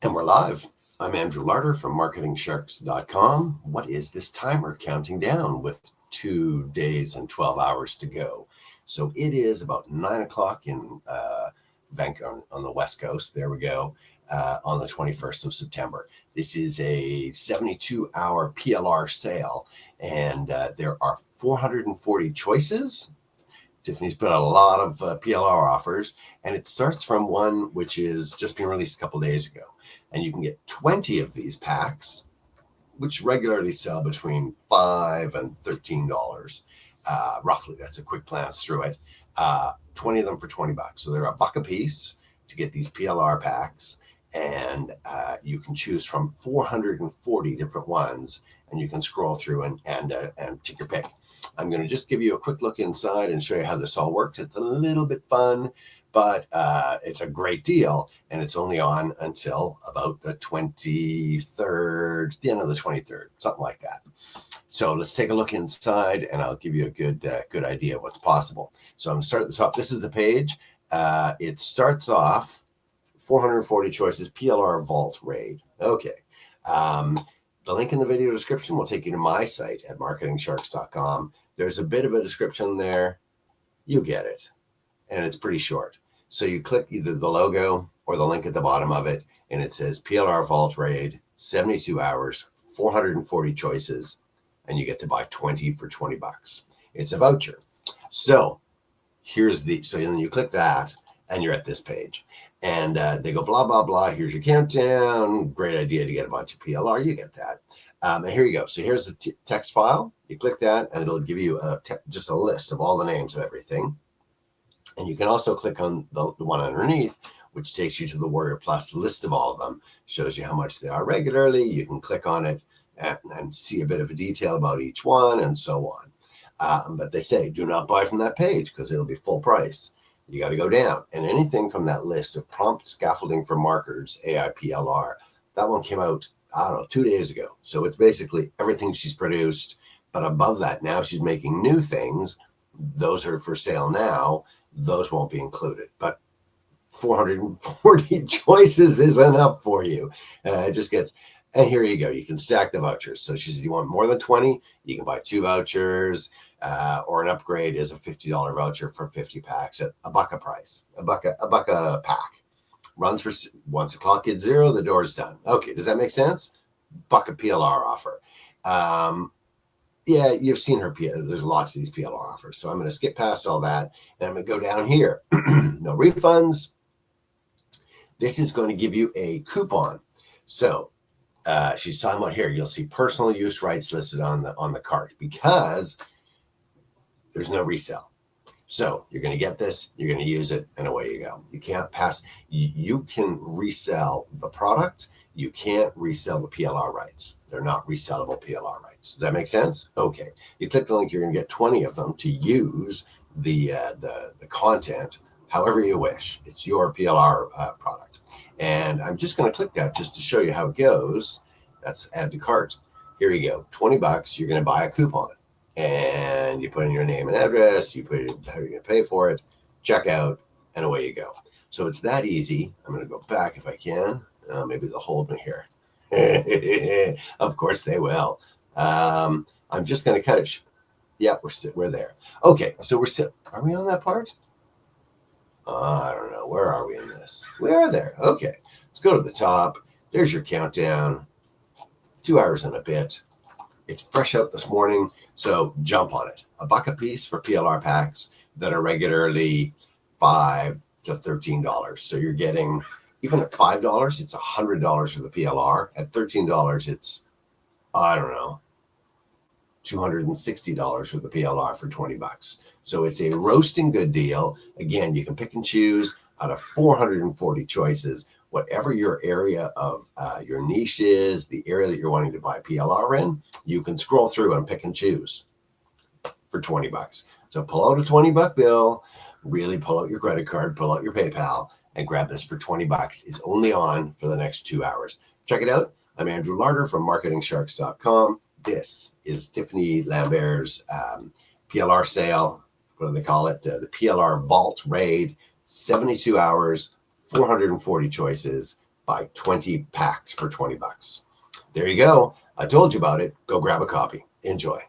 And we're live. I'm Andrew Larder from marketingsharks.com. What is this timer counting down with 2 days and 12 hours to go? So it is about 9 o'clock in Vancouver on the West Coast. There we go. On the 21st of September. This is a 72-hour PLR sale, and there are 440 choices. Tiffany's put out a lot of PLR offers, and it starts from one which is just been released a couple days ago. And you can get 20 of these packs, which regularly sell between $5 and $13, roughly. That's a quick glance through it. 20 of them for $20. So they're $1 a piece to get these PLR packs. And you can choose from 440 different ones, and you can scroll through and take your pick. I'm going to just give you a quick look inside and show you how this all works. It's a little bit fun, but it's a great deal, and it's only on until about the 23rd, the end of the 23rd, something like that. So let's take a look inside, and I'll give you a good idea of what's possible. So I'm going to start at the top. This is the page. It starts off 440 choices, PLR Vault Raid. Okay. The link in the video description will take you to my site at marketingsharks.com. There's a bit of a description there. You get it. And it's pretty short. So you click either the logo or the link at the bottom of it, and it says PLR Vault Raid, 72 hours, 440 choices, and you get to buy 20 for $20. It's a voucher. So then you click that, and you're at this page. And they go, blah, blah, blah. Here's your countdown. Great idea to get a bunch of PLR. You get that. And here you go. So here's the text file. You click that, and it'll give you just a list of all the names of everything. And you can also click on the one underneath, which takes you to the Warrior Plus list of all of them. Shows you how much they are regularly. You can click on it and see a bit of a detail about each one and so on. But they say, do not buy from that page because it'll be full price. You got to go down, and anything from that list of prompt scaffolding for markers, AIPLR, that one came out, I don't know, 2 days ago. So it's basically everything she's produced, but above that, now she's making new things. Those are for sale now. Those won't be included, but 440 choices is enough for you. It just gets, and here you go. You can stack the vouchers. So she said, you want more than 20? You can buy 2 vouchers. Or an upgrade is a $50 voucher for 50 packs at $1 a price, a buck a pack. Runs for once the clock hits 0, the door's done. Okay, does that make sense? $1 a PLR offer. Yeah, you've seen her. There's lots of these PLR offers, so I'm going to skip past all that, and I'm going to go down here. No refunds. This is going to give you a coupon. So she's talking about here. You'll see personal use rights listed on the cart because there's no resale. So you're going to get this, you're going to use it, and away you go. You can't pass. You can resell the product. You can't resell the PLR rights. They're not resellable PLR rights. Does that make sense? Okay. You click the link, you're going to get 20 of them to use the content however you wish. It's your PLR product. And I'm just going to click that just to show you how it goes. That's add to cart. Here you go. $20. You're going to buy a coupon. And you put in your name and address, you put in how you're going to pay for it, check out, and away you go. So it's that easy. I'm going to go back if I can. Maybe they'll hold me here. Of course they will. I'm just going to cut it. Yeah, we're there. Okay, so are we on that part? I don't know. Where are we in this? We are there. Okay, let's go to the top. There's your countdown. 2 hours and a bit. It's fresh out this morning, so jump on it. $1 a piece for PLR packs that are regularly $5 to $13. So you're getting, even at $5, it's $100 for the PLR. At $13, it's, I don't know, $260 for the PLR for $20. So it's a roasting good deal. Again, you can pick and choose out of 440 choices. Whatever your area of your niche is, the area that you're wanting to buy PLR in, you can scroll through and pick and choose for $20. So pull out a $20 bill, really pull out your credit card, pull out your PayPal, and grab this for $20. It's only on for the next 2 hours. Check it out. I'm Andrew Larder from marketingsharks.com. This is Tiffany Lambert's PLR sale. What do they call it? The PLR Vault Raid, 72 hours, 440 choices, buy 20 packs for $20. There you go. I told you about it. Go grab a copy. Enjoy.